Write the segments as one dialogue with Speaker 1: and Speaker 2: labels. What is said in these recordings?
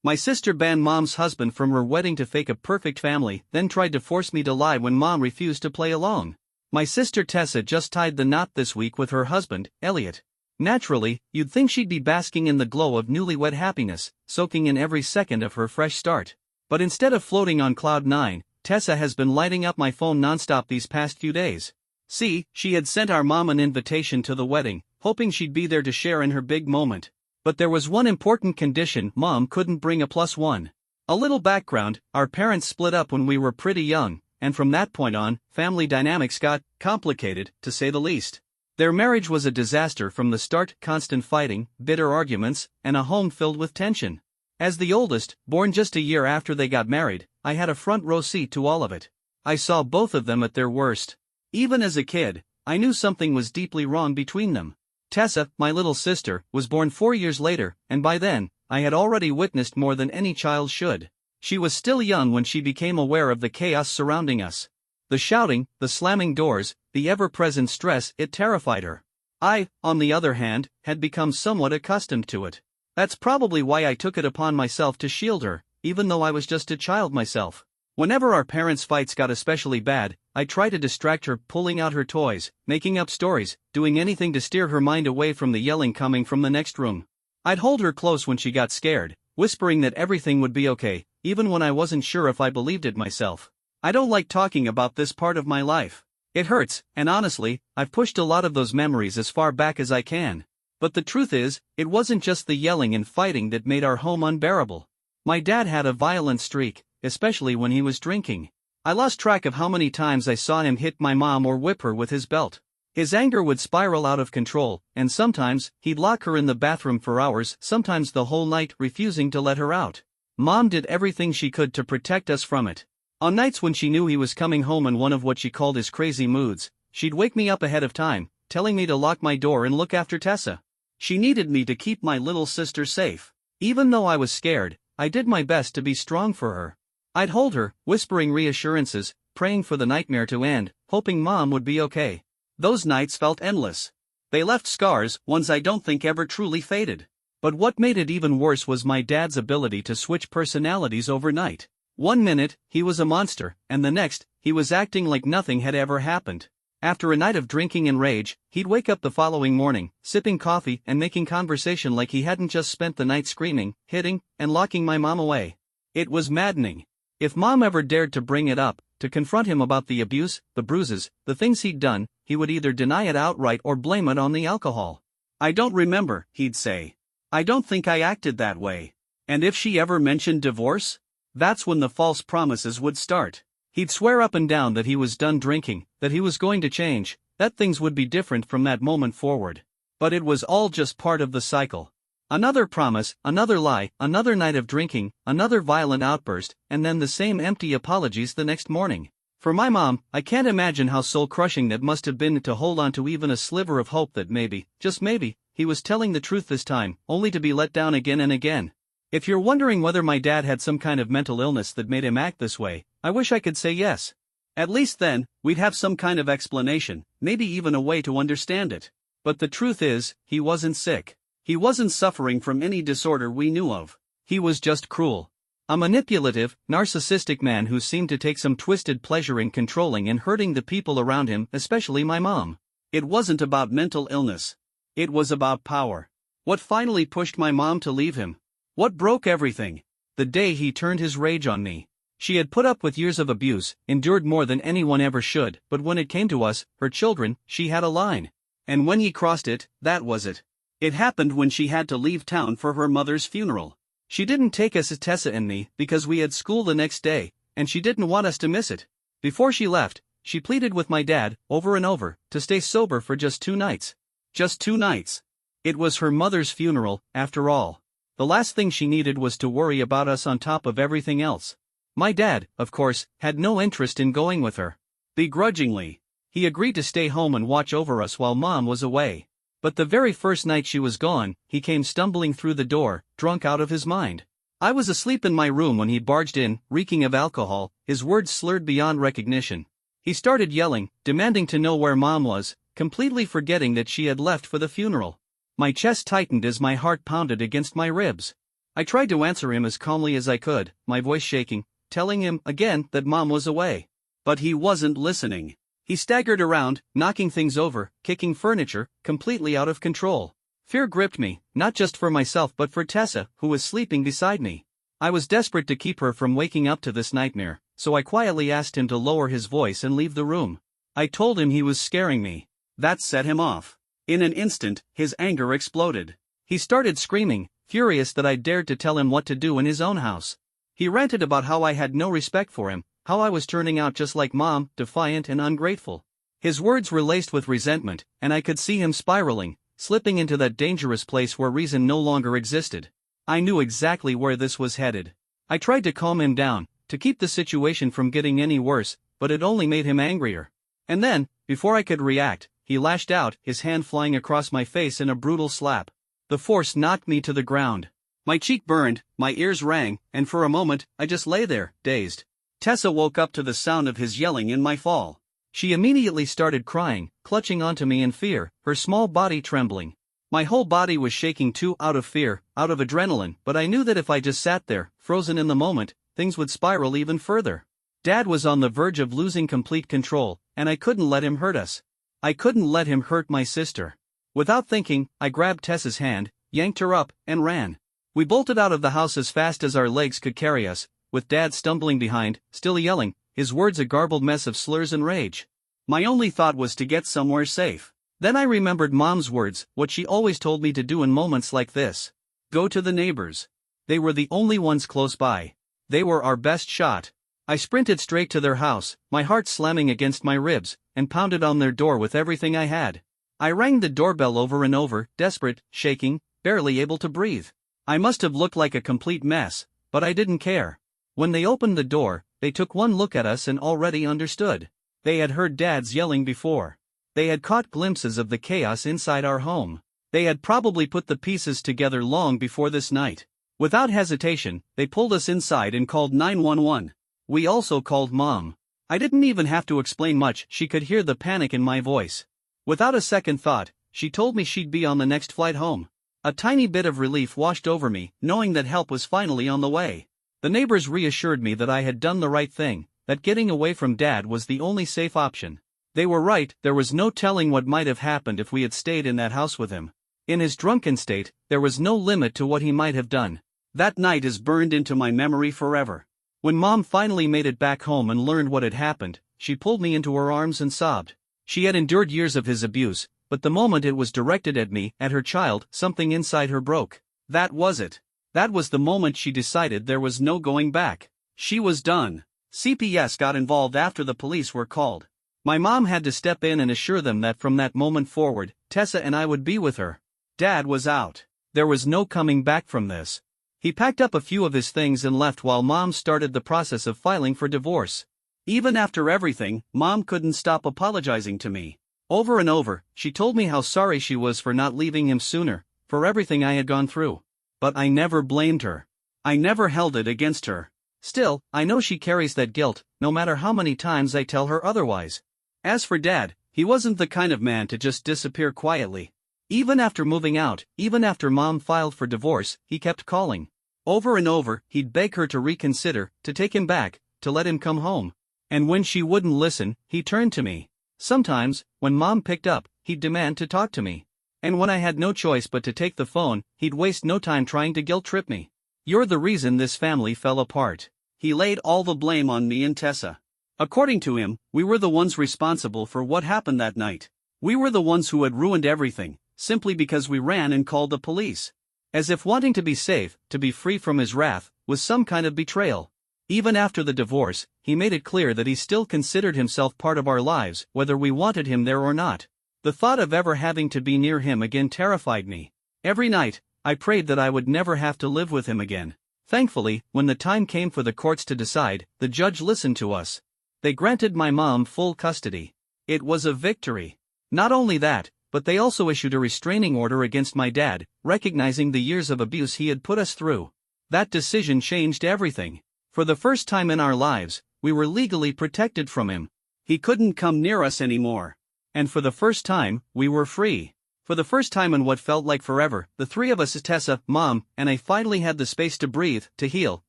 Speaker 1: My sister banned mom's husband from her wedding to fake a perfect family, then tried to force me to lie when mom refused to play along. My sister Tessa just tied the knot this week with her husband, Elliot. Naturally, you'd think she'd be basking in the glow of newlywed happiness, soaking in every second of her fresh start. But instead of floating on cloud nine, Tessa has been lighting up my phone nonstop these past few days. See, she had sent our mom an invitation to the wedding, hoping she'd be there to share in her big moment. But there was one important condition: mom couldn't bring a plus one. A little background: our parents split up when we were pretty young, and from that point on, family dynamics got complicated, to say the least. Their marriage was a disaster from the start: constant fighting, bitter arguments, and a home filled with tension. As the oldest, born just a year after they got married, I had a front row seat to all of it. I saw both of them at their worst. Even as a kid, I knew something was deeply wrong between them. Tessa, my little sister, was born 4 years later, and by then, I had already witnessed more than any child should. She was still young when she became aware of the chaos surrounding us. The shouting, the slamming doors, the ever-present stress, it terrified her. I, on the other hand, had become somewhat accustomed to it. That's probably why I took it upon myself to shield her, even though I was just a child myself. Whenever our parents' fights got especially bad, I tried to distract her, pulling out her toys, making up stories, doing anything to steer her mind away from the yelling coming from the next room. I'd hold her close when she got scared, whispering that everything would be okay, even when I wasn't sure if I believed it myself. I don't like talking about this part of my life. It hurts, and honestly, I've pushed a lot of those memories as far back as I can. But the truth is, it wasn't just the yelling and fighting that made our home unbearable. My dad had a violent streak, especially when he was drinking. I lost track of how many times I saw him hit my mom or whip her with his belt. His anger would spiral out of control, and sometimes, he'd lock her in the bathroom for hours, sometimes the whole night, refusing to let her out. Mom did everything she could to protect us from it. On nights when she knew he was coming home in one of what she called his crazy moods, she'd wake me up ahead of time, telling me to lock my door and look after Tessa. She needed me to keep my little sister safe. Even though I was scared, I did my best to be strong for her. I'd hold her, whispering reassurances, praying for the nightmare to end, hoping mom would be okay. Those nights felt endless. They left scars, ones I don't think ever truly faded. But what made it even worse was my dad's ability to switch personalities overnight. One minute, he was a monster, and the next, he was acting like nothing had ever happened. After a night of drinking and rage, he'd wake up the following morning, sipping coffee and making conversation like he hadn't just spent the night screaming, hitting, and locking my mom away. It was maddening. If mom ever dared to bring it up, to confront him about the abuse, the bruises, the things he'd done, he would either deny it outright or blame it on the alcohol. "I don't remember," he'd say. "I don't think I acted that way." And if she ever mentioned divorce, that's when the false promises would start. He'd swear up and down that he was done drinking, that he was going to change, that things would be different from that moment forward. But it was all just part of the cycle. Another promise, another lie, another night of drinking, another violent outburst, and then the same empty apologies the next morning. For my mom, I can't imagine how soul-crushing that must have been to hold on to even a sliver of hope that maybe, just maybe, he was telling the truth this time, only to be let down again and again. If you're wondering whether my dad had some kind of mental illness that made him act this way, I wish I could say yes. At least then, we'd have some kind of explanation, maybe even a way to understand it. But the truth is, he wasn't sick. He wasn't suffering from any disorder we knew of. He was just cruel. A manipulative, narcissistic man who seemed to take some twisted pleasure in controlling and hurting the people around him, especially my mom. It wasn't about mental illness. It was about power. What finally pushed my mom to leave him? What broke everything? The day he turned his rage on me. She had put up with years of abuse, endured more than anyone ever should, but when it came to us, her children, she had a line. And when he crossed it, that was it. It happened when she had to leave town for her mother's funeral. She didn't take us, Tessa and me, because we had school the next day, and she didn't want us to miss it. Before she left, she pleaded with my dad, over and over, to stay sober for just 2 nights. Just 2 nights. It was her mother's funeral, after all. The last thing she needed was to worry about us on top of everything else. My dad, of course, had no interest in going with her. Begrudgingly, he agreed to stay home and watch over us while mom was away. But the very first night she was gone, he came stumbling through the door, drunk out of his mind. I was asleep in my room when he barged in, reeking of alcohol, his words slurred beyond recognition. He started yelling, demanding to know where mom was, completely forgetting that she had left for the funeral. My chest tightened as my heart pounded against my ribs. I tried to answer him as calmly as I could, my voice shaking, telling him again that Mom was away. But he wasn't listening. He staggered around, knocking things over, kicking furniture, completely out of control. Fear gripped me, not just for myself but for Tessa, who was sleeping beside me. I was desperate to keep her from waking up to this nightmare, so I quietly asked him to lower his voice and leave the room. I told him he was scaring me. That set him off. In an instant, his anger exploded. He started screaming, furious that I dared to tell him what to do in his own house. He ranted about how I had no respect for him, how I was turning out just like Mom, defiant and ungrateful. His words were laced with resentment, and I could see him spiraling, slipping into that dangerous place where reason no longer existed. I knew exactly where this was headed. I tried to calm him down, to keep the situation from getting any worse, but it only made him angrier. And then, before I could react, he lashed out, his hand flying across my face in a brutal slap. The force knocked me to the ground. My cheek burned, my ears rang, and for a moment, I just lay there, dazed. Tessa woke up to the sound of his yelling in my fall. She immediately started crying, clutching onto me in fear, her small body trembling. My whole body was shaking too, out of fear, out of adrenaline, but I knew that if I just sat there, frozen in the moment, things would spiral even further. Dad was on the verge of losing complete control, and I couldn't let him hurt us. I couldn't let him hurt my sister. Without thinking, I grabbed Tessa's hand, yanked her up, and ran. We bolted out of the house as fast as our legs could carry us, with Dad stumbling behind, still yelling, his words a garbled mess of slurs and rage. My only thought was to get somewhere safe. Then I remembered Mom's words, what she always told me to do in moments like this. Go to the neighbors. They were the only ones close by. They were our best shot. I sprinted straight to their house, my heart slamming against my ribs, and pounded on their door with everything I had. I rang the doorbell over and over, desperate, shaking, barely able to breathe. I must have looked like a complete mess, but I didn't care. When they opened the door, they took one look at us and already understood. They had heard Dad's yelling before. They had caught glimpses of the chaos inside our home. They had probably put the pieces together long before this night. Without hesitation, they pulled us inside and called 911. We also called Mom. I didn't even have to explain much, she could hear the panic in my voice. Without a second thought, she told me she'd be on the next flight home. A tiny bit of relief washed over me, knowing that help was finally on the way. The neighbors reassured me that I had done the right thing, that getting away from Dad was the only safe option. They were right, there was no telling what might have happened if we had stayed in that house with him. In his drunken state, there was no limit to what he might have done. That night is burned into my memory forever. When Mom finally made it back home and learned what had happened, she pulled me into her arms and sobbed. She had endured years of his abuse, but the moment it was directed at me, at her child, something inside her broke. That was it. That was the moment she decided there was no going back. She was done. CPS got involved after the police were called. My mom had to step in and assure them that from that moment forward, Tessa and I would be with her. Dad was out. There was no coming back from this. He packed up a few of his things and left while Mom started the process of filing for divorce. Even after everything, Mom couldn't stop apologizing to me. Over and over, she told me how sorry she was for not leaving him sooner, for everything I had gone through. But I never blamed her. I never held it against her. Still, I know she carries that guilt, no matter how many times I tell her otherwise. As for Dad, he wasn't the kind of man to just disappear quietly. Even after moving out, even after Mom filed for divorce, he kept calling. Over and over, he'd beg her to reconsider, to take him back, to let him come home. And when she wouldn't listen, he turned to me. Sometimes, when Mom picked up, he'd demand to talk to me. And when I had no choice but to take the phone, he'd waste no time trying to guilt-trip me. You're the reason this family fell apart. He laid all the blame on me and Tessa. According to him, we were the ones responsible for what happened that night. We were the ones who had ruined everything, simply because we ran and called the police. As if wanting to be safe, to be free from his wrath, was some kind of betrayal. Even after the divorce, he made it clear that he still considered himself part of our lives, whether we wanted him there or not. The thought of ever having to be near him again terrified me. Every night, I prayed that I would never have to live with him again. Thankfully, when the time came for the courts to decide, the judge listened to us. They granted my mom full custody. It was a victory. Not only that, but they also issued a restraining order against my dad, recognizing the years of abuse he had put us through. That decision changed everything. For the first time in our lives, we were legally protected from him. He couldn't come near us anymore. And for the first time, we were free. For the first time in what felt like forever, the three of us, Tessa, Mom, and I, finally had the space to breathe, to heal,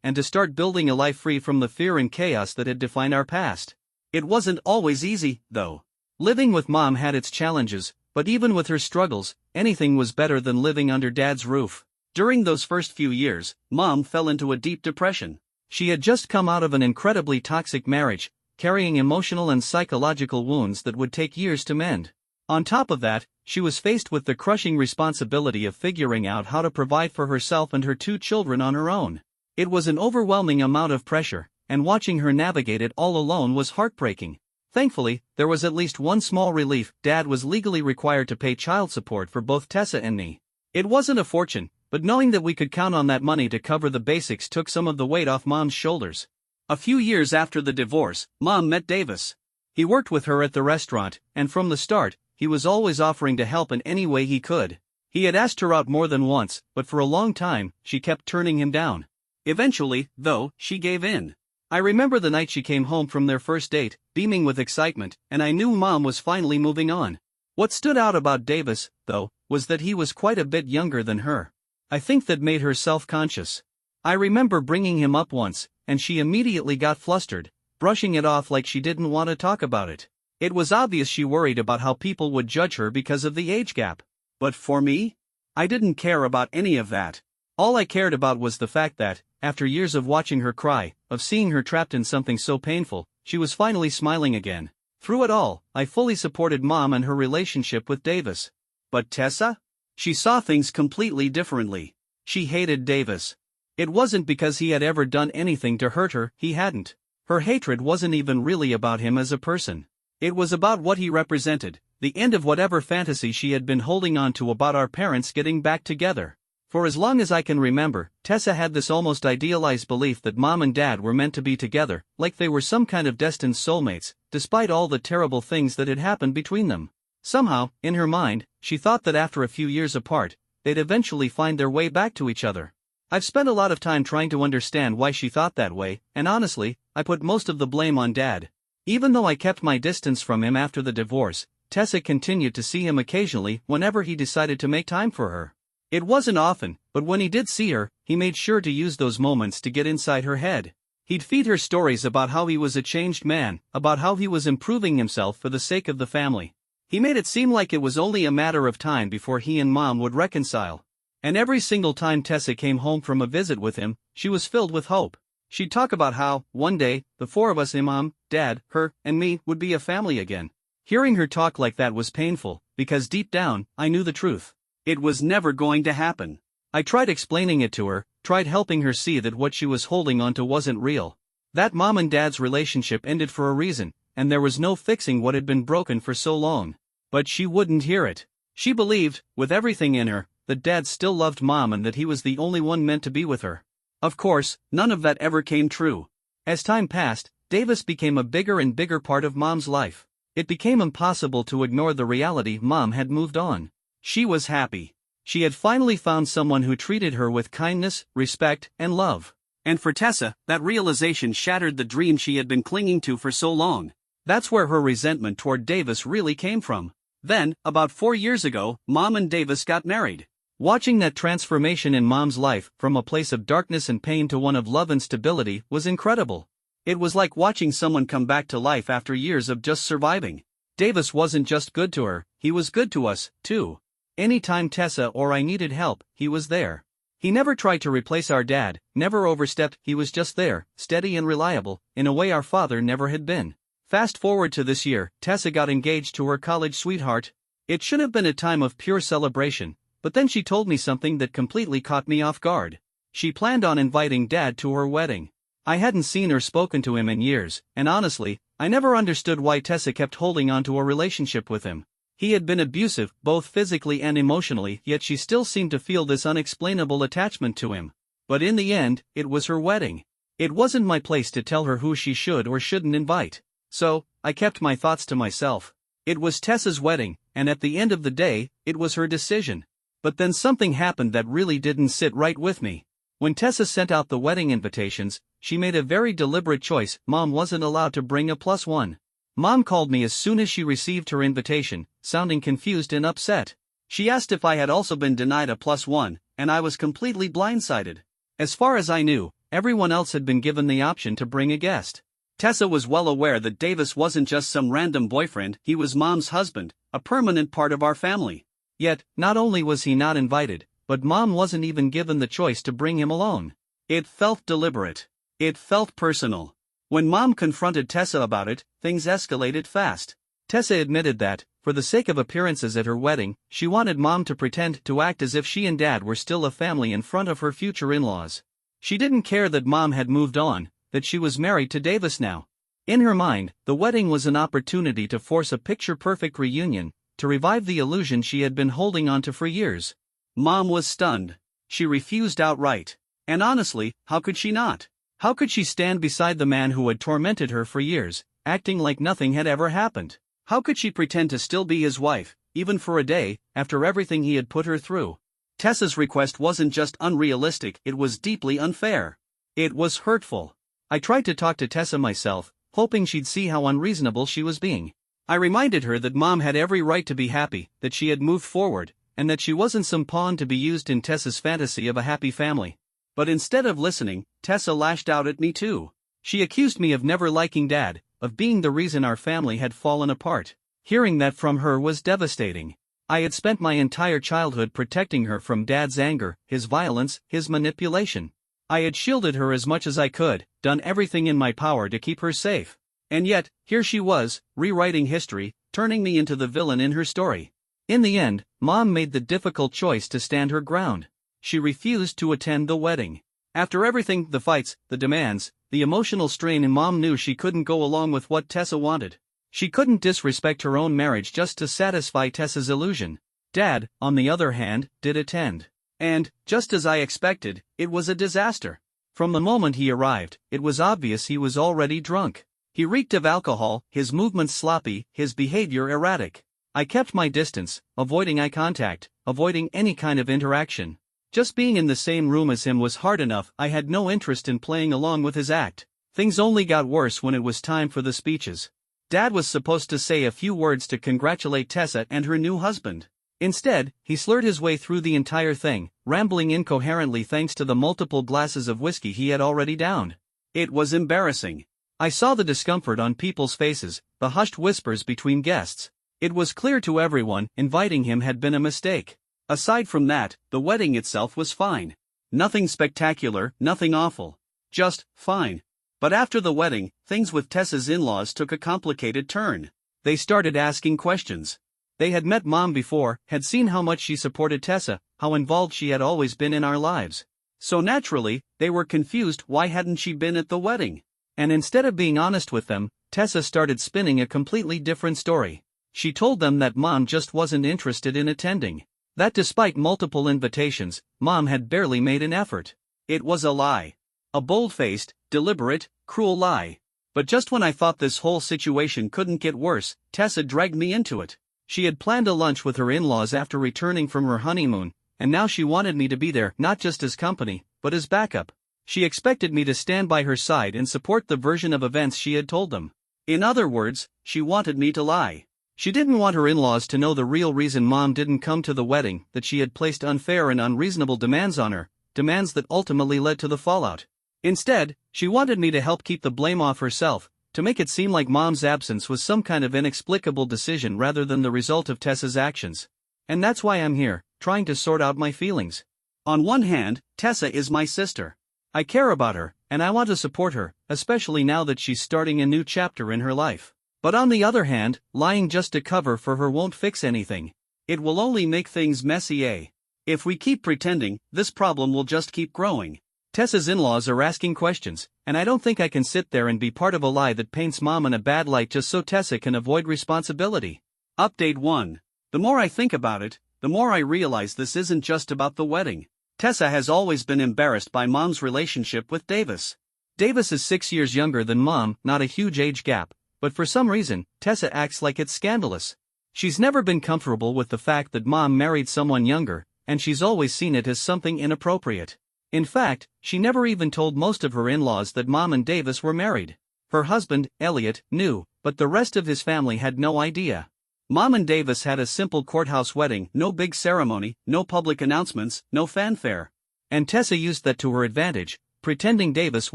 Speaker 1: and to start building a life free from the fear and chaos that had defined our past. It wasn't always easy, though. Living with Mom had its challenges, but even with her struggles, anything was better than living under Dad's roof. During those first few years, Mom fell into a deep depression. She had just come out of an incredibly toxic marriage, carrying emotional and psychological wounds that would take years to mend. On top of that, she was faced with the crushing responsibility of figuring out how to provide for herself and her two children on her own. It was an overwhelming amount of pressure, and watching her navigate it all alone was heartbreaking. Thankfully, there was at least one small relief: Dad was legally required to pay child support for both Tessa and me. It wasn't a fortune, but knowing that we could count on that money to cover the basics took some of the weight off Mom's shoulders. A few years after the divorce, Mom met Davis. He worked with her at the restaurant, and from the start, he was always offering to help in any way he could. He had asked her out more than once, but for a long time, she kept turning him down. Eventually, though, she gave in. I remember the night she came home from their first date, beaming with excitement, and I knew Mom was finally moving on. What stood out about Davis, though, was that he was quite a bit younger than her. I think that made her self-conscious. I remember bringing him up once, and she immediately got flustered, brushing it off like she didn't want to talk about it. It was obvious she worried about how people would judge her because of the age gap. But for me? I didn't care about any of that. All I cared about was the fact that, after years of watching her cry, of seeing her trapped in something so painful, she was finally smiling again. Through it all, I fully supported Mom and her relationship with Davis. But Tessa? She saw things completely differently. She hated Davis. It wasn't because he had ever done anything to hurt her, he hadn't. Her hatred wasn't even really about him as a person. It was about what he represented, the end of whatever fantasy she had been holding on to about our parents getting back together. For as long as I can remember, Tessa had this almost idealized belief that Mom and Dad were meant to be together, like they were some kind of destined soulmates, despite all the terrible things that had happened between them. Somehow, in her mind, she thought that after a few years apart, they'd eventually find their way back to each other. I've spent a lot of time trying to understand why she thought that way, and honestly, I put most of the blame on Dad. Even though I kept my distance from him after the divorce, Tessa continued to see him occasionally whenever he decided to make time for her. It wasn't often, but when he did see her, he made sure to use those moments to get inside her head. He'd feed her stories about how he was a changed man, about how he was improving himself for the sake of the family. He made it seem like it was only a matter of time before he and Mom would reconcile. And every single time Tessa came home from a visit with him, she was filled with hope. She'd talk about how, one day, the four of us, Mom, Dad, her, and me, would be a family again. Hearing her talk like that was painful, because deep down, I knew the truth. It was never going to happen. I tried explaining it to her, tried helping her see that what she was holding onto wasn't real. That Mom and Dad's relationship ended for a reason, and there was no fixing what had been broken for so long. But she wouldn't hear it. She believed, with everything in her, that Dad still loved Mom and that he was the only one meant to be with her. Of course, none of that ever came true. As time passed, Davis became a bigger and bigger part of Mom's life. It became impossible to ignore the reality: Mom had moved on. She was happy. She had finally found someone who treated her with kindness, respect, and love. And for Tessa, that realization shattered the dream she had been clinging to for so long. That's where her resentment toward Davis really came from. Then, about 4 years ago, Mom and Davis got married. Watching that transformation in Mom's life, from a place of darkness and pain to one of love and stability, was incredible. It was like watching someone come back to life after years of just surviving. Davis wasn't just good to her, he was good to us, too. Anytime Tessa or I needed help, he was there. He never tried to replace our dad, never overstepped, he was just there, steady and reliable, in a way our father never had been. Fast forward to this year, Tessa got engaged to her college sweetheart. It should have been a time of pure celebration, but then she told me something that completely caught me off guard. She planned on inviting Dad to her wedding. I hadn't seen or spoken to him in years, and honestly, I never understood why Tessa kept holding on to a relationship with him. He had been abusive, both physically and emotionally, yet she still seemed to feel this unexplainable attachment to him. But in the end, it was her wedding. It wasn't my place to tell her who she should or shouldn't invite. So, I kept my thoughts to myself. It was Tessa's wedding, and at the end of the day, it was her decision. But then something happened that really didn't sit right with me. When Tessa sent out the wedding invitations, she made a very deliberate choice. Mom wasn't allowed to bring a +1. Mom called me as soon as she received her invitation, sounding confused and upset. She asked if I had also been denied a +1, and I was completely blindsided. As far as I knew, everyone else had been given the option to bring a guest. Tessa was well aware that Davis wasn't just some random boyfriend, he was Mom's husband, a permanent part of our family. Yet, not only was he not invited, but Mom wasn't even given the choice to bring him along. It felt deliberate. It felt personal. When Mom confronted Tessa about it, things escalated fast. Tessa admitted that, for the sake of appearances at her wedding, she wanted Mom to pretend to act as if she and Dad were still a family in front of her future in-laws. She didn't care that Mom had moved on, that she was married to Davis now. In her mind, the wedding was an opportunity to force a picture-perfect reunion, to revive the illusion she had been holding on to for years. Mom was stunned. She refused outright. And honestly, how could she not? How could she stand beside the man who had tormented her for years, acting like nothing had ever happened? How could she pretend to still be his wife, even for a day, after everything he had put her through? Tessa's request wasn't just unrealistic, it was deeply unfair. It was hurtful. I tried to talk to Tessa myself, hoping she'd see how unreasonable she was being. I reminded her that Mom had every right to be happy, that she had moved forward, and that she wasn't some pawn to be used in Tessa's fantasy of a happy family. But instead of listening, Tessa lashed out at me too. She accused me of never liking Dad, of being the reason our family had fallen apart. Hearing that from her was devastating. I had spent my entire childhood protecting her from Dad's anger, his violence, his manipulation. I had shielded her as much as I could, done everything in my power to keep her safe. And yet, here she was, rewriting history, turning me into the villain in her story. In the end, Mom made the difficult choice to stand her ground. She refused to attend the wedding. After everything, the fights, the demands, the emotional strain, and Mom knew she couldn't go along with what Tessa wanted. She couldn't disrespect her own marriage just to satisfy Tessa's illusion. Dad, on the other hand, did attend. And, just as I expected, it was a disaster. From the moment he arrived, it was obvious he was already drunk. He reeked of alcohol, his movements sloppy, his behavior erratic. I kept my distance, avoiding eye contact, avoiding any kind of interaction. Just being in the same room as him was hard enough. I had no interest in playing along with his act. Things only got worse when it was time for the speeches. Dad was supposed to say a few words to congratulate Tessa and her new husband. Instead, he slurred his way through the entire thing, rambling incoherently thanks to the multiple glasses of whiskey he had already downed. It was embarrassing. I saw the discomfort on people's faces, the hushed whispers between guests. It was clear to everyone, inviting him had been a mistake. Aside from that, the wedding itself was fine. Nothing spectacular, nothing awful. Just fine. But after the wedding, things with Tessa's in-laws took a complicated turn. They started asking questions. They had met Mom before, had seen how much she supported Tessa, how involved she had always been in our lives. So naturally, they were confused why hadn't she been at the wedding. And instead of being honest with them, Tessa started spinning a completely different story. She told them that Mom just wasn't interested in attending. That despite multiple invitations, Mom had barely made an effort. It was a lie. A bold-faced, deliberate, cruel lie. But just when I thought this whole situation couldn't get worse, Tessa dragged me into it. She had planned a lunch with her in-laws after returning from her honeymoon, and now she wanted me to be there not just as company, but as backup. She expected me to stand by her side and support the version of events she had told them. In other words, she wanted me to lie. She didn't want her in-laws to know the real reason Mom didn't come to the wedding, that she had placed unfair and unreasonable demands on her, demands that ultimately led to the fallout. Instead, she wanted me to help keep the blame off herself, to make it seem like Mom's absence was some kind of inexplicable decision rather than the result of Tessa's actions. And that's why I'm here, trying to sort out my feelings. On one hand, Tessa is my sister. I care about her, and I want to support her, especially now that she's starting a new chapter in her life. But on the other hand, lying just to cover for her won't fix anything. It will only make things messy. If we keep pretending, this problem will just keep growing. Tessa's in-laws are asking questions, and I don't think I can sit there and be part of a lie that paints Mom in a bad light just so Tessa can avoid responsibility. Update 1. The more I think about it, the more I realize this isn't just about the wedding. Tessa has always been embarrassed by Mom's relationship with Davis. Davis is 6 years younger than Mom, not a huge age gap, but for some reason, Tessa acts like it's scandalous. She's never been comfortable with the fact that Mom married someone younger, and she's always seen it as something inappropriate. In fact, she never even told most of her in-laws that Mom and Davis were married. Her husband, Elliot, knew, but the rest of his family had no idea. Mom and Davis had a simple courthouse wedding, no big ceremony, no public announcements, no fanfare. And Tessa used that to her advantage, pretending Davis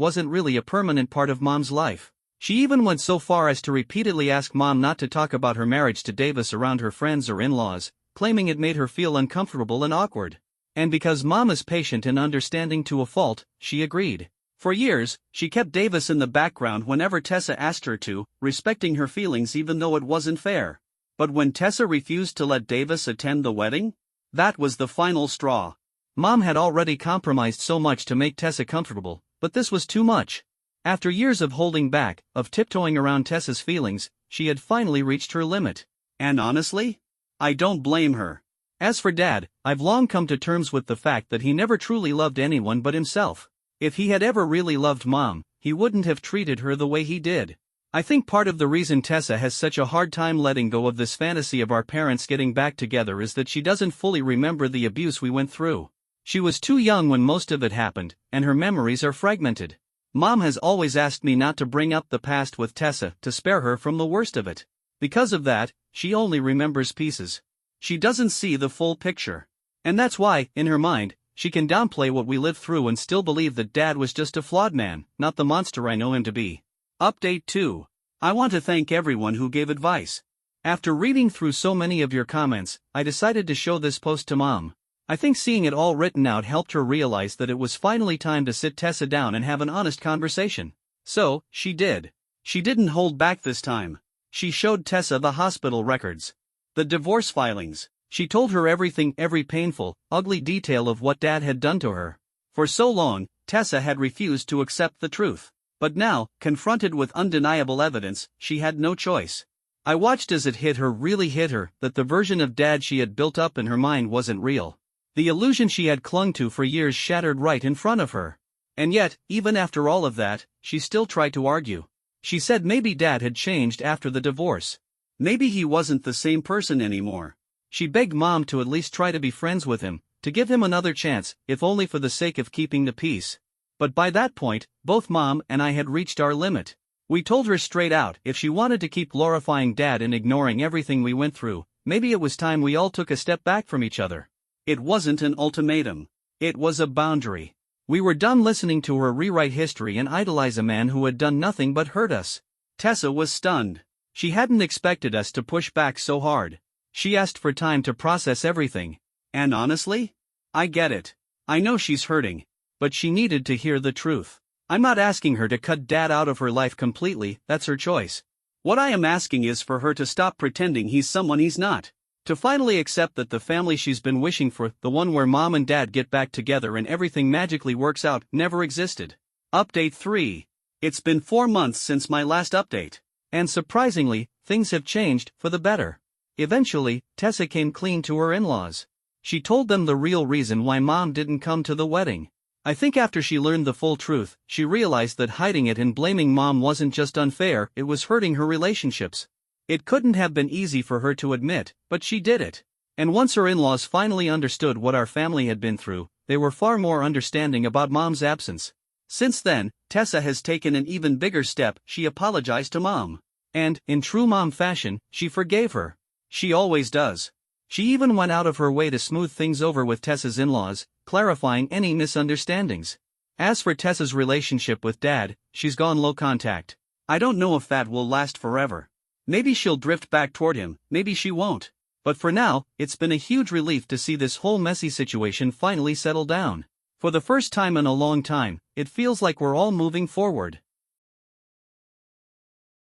Speaker 1: wasn't really a permanent part of Mom's life. She even went so far as to repeatedly ask Mom not to talk about her marriage to Davis around her friends or in-laws, claiming it made her feel uncomfortable and awkward. And because Mom is patient and understanding to a fault, she agreed. For years, she kept Davis in the background whenever Tessa asked her to, respecting her feelings even though it wasn't fair. But when Tessa refused to let Davis attend the wedding, that was the final straw. Mom had already compromised so much to make Tessa comfortable, but this was too much. After years of holding back, of tiptoeing around Tessa's feelings, she had finally reached her limit. And honestly, I don't blame her. As for Dad, I've long come to terms with the fact that he never truly loved anyone but himself. If he had ever really loved Mom, he wouldn't have treated her the way he did. I think part of the reason Tessa has such a hard time letting go of this fantasy of our parents getting back together is that she doesn't fully remember the abuse we went through. She was too young when most of it happened, and her memories are fragmented. Mom has always asked me not to bring up the past with Tessa to spare her from the worst of it. Because of that, she only remembers pieces. She doesn't see the full picture. And that's why, in her mind, she can downplay what we lived through and still believe that Dad was just a flawed man, not the monster I know him to be. Update 2. I want to thank everyone who gave advice. After reading through so many of your comments, I decided to show this post to Mom. I think seeing it all written out helped her realize that it was finally time to sit Tessa down and have an honest conversation. So, she did. She didn't hold back this time. She showed Tessa the hospital records. The divorce filings. She told her everything, every painful, ugly detail of what Dad had done to her. For so long, Tessa had refused to accept the truth. But now, confronted with undeniable evidence, she had no choice. I watched as it really hit her, that the version of Dad she had built up in her mind wasn't real. The illusion she had clung to for years shattered right in front of her. And yet, even after all of that, she still tried to argue. She said maybe Dad had changed after the divorce. Maybe he wasn't the same person anymore. She begged Mom to at least try to be friends with him, to give him another chance, if only for the sake of keeping the peace. But by that point, both Mom and I had reached our limit. We told her straight out if she wanted to keep glorifying Dad and ignoring everything we went through, maybe it was time we all took a step back from each other. It wasn't an ultimatum. It was a boundary. We were done listening to her rewrite history and idolize a man who had done nothing but hurt us. Tessa was stunned. She hadn't expected us to push back so hard. She asked for time to process everything. And honestly, I get it. I know she's hurting. But she needed to hear the truth. I'm not asking her to cut Dad out of her life completely, that's her choice. What I am asking is for her to stop pretending he's someone he's not. To finally accept that the family she's been wishing for, the one where Mom and Dad get back together and everything magically works out, never existed. Update 3. It's been 4 months since my last update. And surprisingly, things have changed for the better. Eventually, Tessa came clean to her in-laws. She told them the real reason why Mom didn't come to the wedding. I think after she learned the full truth, she realized that hiding it and blaming Mom wasn't just unfair, it was hurting her relationships. It couldn't have been easy for her to admit, but she did it. And once her in-laws finally understood what our family had been through, they were far more understanding about Mom's absence. Since then, Tessa has taken an even bigger step. She apologized to Mom. And, in true Mom fashion, she forgave her. She always does. She even went out of her way to smooth things over with Tessa's in-laws, clarifying any misunderstandings. As for Tessa's relationship with Dad, she's gone low contact. I don't know if that will last forever. Maybe she'll drift back toward him, maybe she won't. But for now, it's been a huge relief to see this whole messy situation finally settle down. For the first time in a long time, it feels like we're all moving forward.